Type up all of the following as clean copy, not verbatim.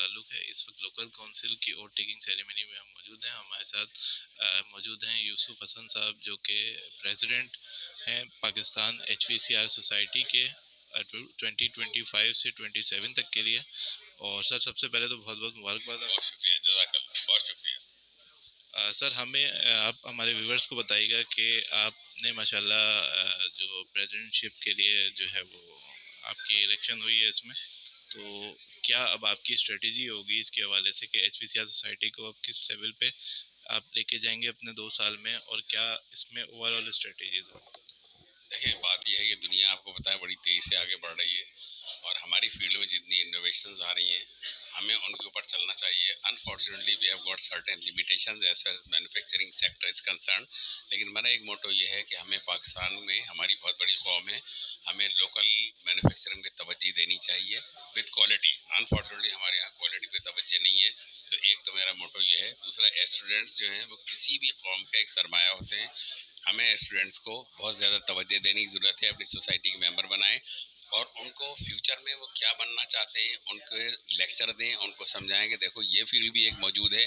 ताल्लुक़ है। इस वक्त लोकल काउंसिल की ओट टेकिंग सेरेमनी में हम मौजूद हैं। हमारे साथ मौजूद हैं यूसुफ हसन साहब, जो कि प्रेसिडेंट हैं पाकिस्तान HVCR सोसाइटी के 2025 से 27 तक के लिए। और सर, सबसे पहले तो बहुत बहुत मुबारकबाद। बहुत शुक्रिया, जज़ाकल्लाह, बहुत शुक्रिया। सर, हमें आप हमारे व्यूवर्स को बताइएगा कि आपने माशाल्लाह जो प्रेसिडेंटशिप के लिए जो है वो आपकी इलेक्शन हुई है इसमें, तो क्या अब आपकी स्ट्रेटजी होगी इसके हवाले से कि HVCR सोसाइटी को अब किस लेवल पे आप लेके जाएंगे अपने 2 साल में, और क्या इसमें ओवरऑल स्ट्रेटजीज होगी? देखिए, बात यह है कि दुनिया आपको पता है बड़ी तेज़ी से आगे बढ़ रही है, और हमारी फील्ड में जितनी इनोवेशंस आ रही हैं, हमें उनके ऊपर चलना चाहिए। Unfortunately we have got certain limitations as far as manufacturing sector is concern. लेकिन मेरा एक मोटो ये है कि हमें पाकिस्तान में, हमारी बहुत बड़ी कौम है, हमें लोकल मैन्युफैक्चरिंग पे तवज्जो देनी चाहिए विद क्वालिटी। अनफॉर्चुनेटली हमारे यहाँ क्वालिटी पे तवज्जो नहीं है। तो एक तो मेरा मोटो ये है। दूसरा, स्टूडेंट्स जो हैं वो किसी भी कौम का एक सरमाया होते हैं। हमें स्टूडेंट्स को बहुत ज़्यादा तवज्जो देने की ज़रूरत है, अपनी सोसाइटी के मेंबर बनाएं, और उनको फ्यूचर में वो क्या बनना चाहते हैं उनको लेक्चर दें, उनको समझाएं कि देखो ये फील्ड भी एक मौजूद है।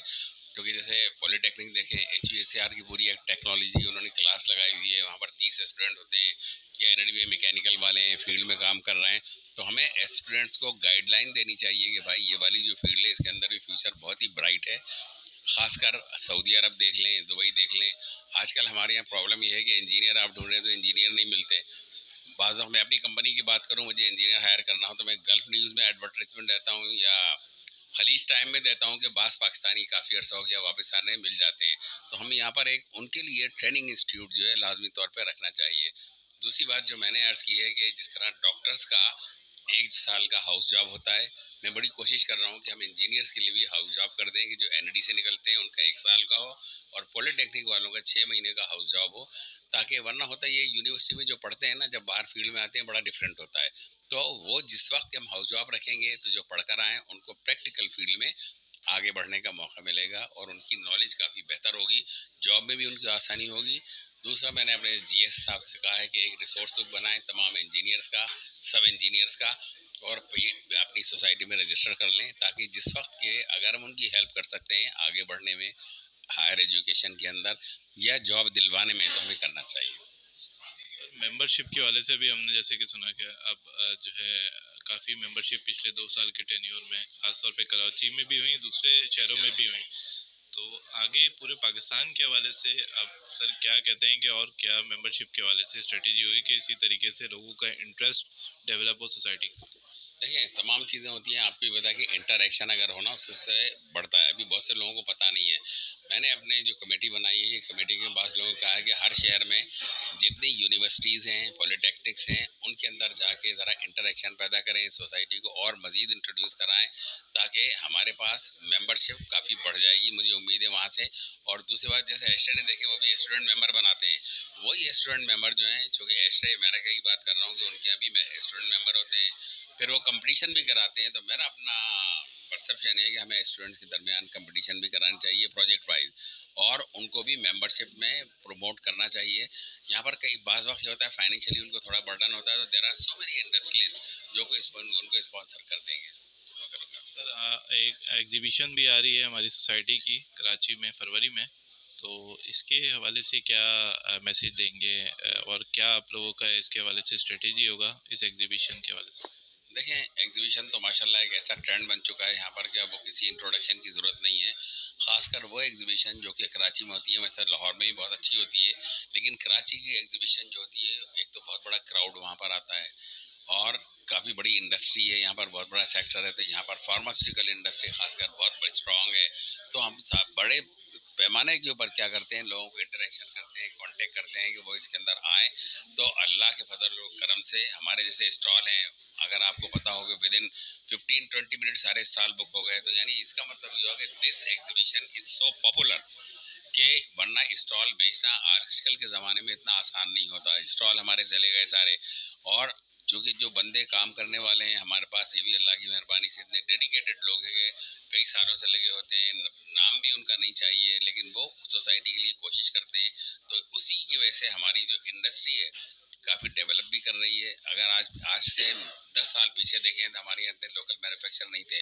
क्योंकि जैसे पॉलिटेक्निक देखें, HVACR की पूरी एक टेक्नोलॉजी उन्होंने क्लास लगाई हुई है, वहाँ पर 30 स्टूडेंट होते हैं, या एनडी में मैकेनिकल वाले हैं, फील्ड में काम कर रहे हैं। तो हमें स्टूडेंट्स को गाइडलाइन देनी चाहिए कि भाई ये वाली जो फील्ड है इसके अंदर भी फ्यूचर बहुत ही ब्राइट है। खासकर सऊदी अरब देख लें, दुबई देख लें। आजकल हमारे यहाँ प्रॉब्लम ये है कि इंजीनियर आप ढूंढ रहे हैं तो इंजीनियर नहीं मिलते। बाज़ मैं अपनी कंपनी की बात करूं, मुझे इंजीनियर हायर करना हो तो मैं गल्फ न्यूज़ में एडवर्टाइजमेंट देता हूं, या खलीज टाइम में देता हूं कि बास पाकिस्तानी काफ़ी अर्सा हो गया वापस आने मिल जाते हैं। तो हम यहाँ पर एक उनके लिए ट्रेनिंग इंस्टीट्यूट जो है लाजमी तौर पर रखना चाहिए। दूसरी बात जो मैंने अर्ज़ की है कि जिस तरह डॉक्टर्स का 1 साल का हाउस जॉब होता है, मैं बड़ी कोशिश कर रहा हूँ कि हम इंजीनियर्स के लिए भी हाउस जॉब कर दें, कि जो एनडी से निकलते हैं उनका 1 साल का हो, और पॉलिटेक्निक वालों का 6 महीने का हाउस जॉब हो। ताकि वरना होता है ये यूनिवर्सिटी में जो पढ़ते हैं ना, जब बाहर फील्ड में आते हैं बड़ा डिफरेंट होता है। तो वो जिस वक्त हम हाउस जॉब रखेंगे तो जो पढ़कर आए उनको प्रैक्टिकल फील्ड में आगे बढ़ने का मौका मिलेगा, और उनकी नॉलेज काफ़ी बेहतर होगी, जॉब में भी उनकी आसानी होगी। दूसरा, मैंने अपने GS साहब से कहा है कि एक रिसोर्स बुक बनाएं तमाम इंजीनियर्स का, सब इंजीनियर्स का, और अपनी सोसाइटी में रजिस्टर कर लें, ताकि जिस वक्त के अगर हम उनकी हेल्प कर सकते हैं आगे बढ़ने में हायर एजुकेशन के अंदर या जॉब दिलवाने में, तो हमें करना चाहिए। मेंबरशिप के वाले से भी हमने जैसे कि सुना कि अब जो है काफ़ी मेंबरशिप पिछले 2 साल के टेन्योर में ख़ासतौर पे कराची में भी हुई, दूसरे शहरों में भी हुई। तो आगे पूरे पाकिस्तान के हवाले से अब सर क्या कहते हैं कि और क्या मेंबरशिप के हवाले से स्ट्रेटेजी होगी कि इसी तरीके से लोगों का इंटरेस्ट डेवलप हो सोसाइटी? देखिए, तमाम चीज़ें होती हैं, आपको भी पता है कि इंटरेक्शन अगर हो ना उससे बढ़ता है। अभी बहुत से लोगों को पता नहीं है। मैंने अपने जो कमेटी बनाई है, कमेटी के पास लोगों को कहा है कि हर शहर में जितनी यूनिवर्सिटीज़ हैं, पॉलिटेक्निक्स हैं, उनके अंदर जाके ज़रा इंटरेक्शन पैदा करें, सोसाइटी को और मज़ीद इंट्रोड्यूस कराएं, ताकि हमारे पास मेंबरशिप काफ़ी बढ़ जाएगी, मुझे उम्मीद है वहाँ से। और दूसरी बात, जैसे एस्टेट देखें, वो भी स्टूडेंट मेंबर बनाते हैं। वही स्टूडेंट मेंबर जो हैं, चूँकि एस्टेट अमेरिका की बात कर रहा हूँ कि उनके यहाँ भी स्टूडेंट मेंबर होते हैं, फिर वो कंपटीशन भी कराते हैं। तो मेरा अपना परसेप्शन है कि हमें स्टूडेंट्स के दरमियान कंपटीशन भी करानी चाहिए प्रोजेक्ट वाइज, और उनको भी मेंबरशिप में प्रमोट करना चाहिए। यहाँ पर कई बाज़ वक्त ये होता है फाइनेंशियली उनको थोड़ा बर्डन होता है, तो there are so many industries जो को उनको स्पॉन्सर कर देंगे। सर, एक एग्जीबिशन भी आ रही है हमारी सोसाइटी की कराची में फरवरी में, तो इसके हवाले से क्या मैसेज देंगे, और क्या आप लोगों का इसके हवाले से स्ट्रेटेजी होगा इस एग्जीबिशन के हवाले से? देखें, एग्जीबिशन तो माशाल्लाह एक ऐसा ट्रेंड बन चुका है यहाँ पर कि अब वो किसी इंट्रोडक्शन की ज़रूरत नहीं है। ख़ासकर वो एग्जीबिशन जो कि कराची में होती है, वैसे लाहौर में भी बहुत अच्छी होती है, लेकिन कराची की एग्जीबिशन जो होती है, एक तो बहुत बड़ा क्राउड वहाँ पर आता है, और काफ़ी बड़ी इंडस्ट्री है यहाँ पर, बहुत बड़ा सेक्टर है। तो यहाँ पर फार्मास्यूटिकल इंडस्ट्री खासकर बहुत बड़ी स्ट्रॉन्ग है। तो हम बड़े पैमाने के ऊपर क्या करते हैं, लोगों को इंटरेक्शन करते हैं, कांटेक्ट करते हैं कि वो इसके अंदर आएँ। तो अल्लाह के फजल और करम से हमारे जैसे स्टॉल हैं, अगर आपको पता हो कि विद इन 15-20 मिनट सारे स्टॉल बुक हो गए, तो यानी इसका मतलब ये होगा कि this exhibition is so popular कि वरना स्टॉल बेचना आजकल के ज़माने में इतना आसान नहीं होता। स्टॉल हमारे चले गए सारे, और चूँकि जो बंदे काम करने वाले हैं हमारे पास, ये भी अल्लाह की मेहरबानी से इतने डेडिकेटेड लोग हैं कि कई सालों से लगे होते हैं। नाम भी उनका नहीं चाहिए, लेकिन वो सोसाइटी के लिए कोशिश करते हैं। तो उसी की वजह से हमारी जो इंडस्ट्री है काफ़ी डेवलप भी कर रही है। अगर आज से 10 साल पीछे देखें तो हमारे यहाँ इतने लोकल मैन्युफैक्चर नहीं थे,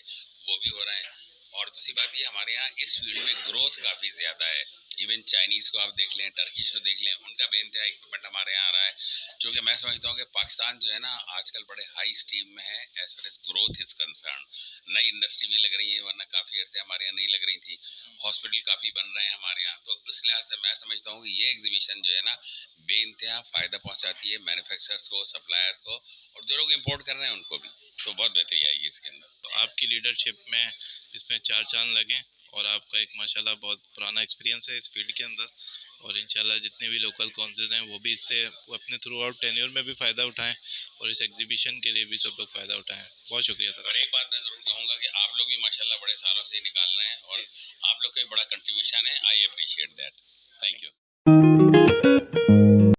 वो भी हो रहे हैं। और दूसरी बात ये, हमारे यहाँ इस फील्ड में ग्रोथ काफ़ी ज़्यादा है। इवन चाइनीज़ को आप देख लें, टर्किश को देख लें, उनका बेनतहा इक्विपमेंट हमारे यहाँ आ रहा है। जो कि मैं समझता हूँ कि पाकिस्तान जो है ना आजकल बड़े हाई स्टीम में है as far as growth is concern. नई इंडस्ट्री भी लग रही है, वरना काफ़ी अर्से हमारे यहाँ नहीं लग रही थी। हॉस्पिटल काफ़ी बन रहे हैं हमारे यहाँ, तो इस लिहाज से मैं समझता हूँ कि ये एग्जीबिशन जो है ना बेइंतहा फ़ायदा पहुँचाती है मैन्युफैक्चरर्स को, सप्लायर को, और जो लोग इम्पोर्ट कर रहे हैं उनको भी। तो बहुत बेहतरी आएगी इसके अंदर। तो आपकी लीडरशिप में इसमें चार चांद लगे, और आपका एक माशाल्लाह बहुत पुराना एक्सपीरियंस है इस फील्ड के अंदर, और इंशाल्लाह जितने भी लोकल कॉन्सेज हैं वो भी इससे वो अपने थ्रू आउट टेन्योर में भी फ़ायदा उठाएं, और इस एग्जीबिशन के लिए भी सब लोग फ़ायदा उठाएं। बहुत शुक्रिया सर। और एक बात मैं ज़रूर कहूँगा कि आप लोग भी माशाल्लाह बड़े सालों से निकाल रहे हैं, और आप लोग का बड़ा कंट्रीब्यूशन है। I appreciate that. Thank you.